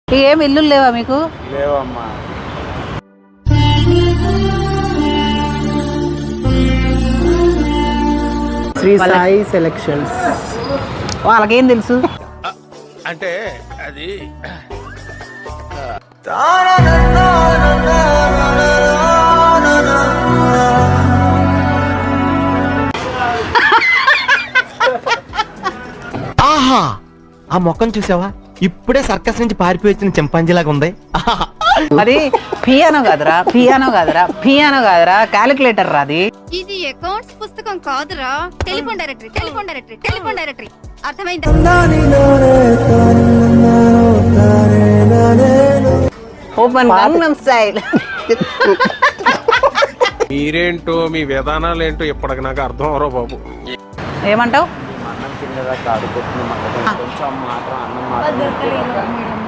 ఏం ఇల్లు లేవా మీకు? లేవమ్మా. శ్రీ సాయి సెలక్షన్స్ వాళ్ళకేం తెలుసు? అంటే అది ఆహా, ఆ మొక్కను చూసావా? ఇప్పుడే సర్కస్ నుంచి పారిపోయి వచ్చిన చింపాంజీలాగా ఉంది. అది పియానో కాదురా క్యాలిక్యులేటర్ రాది. ఇది అకౌంట్స్ పుస్తకం కాదురా, టెలిఫోన్ డైరెక్టరీ అర్థమైందా? Open Gangnam style. మీరేంటో మీ విధానాలు ఏంటో ఇప్పటికి నాకు అర్థం అవరో బాబు. ఏమంటావు? అన్నం తిన్నదా కాదు కొంచెం మాత్రం అన్నం మాత్రం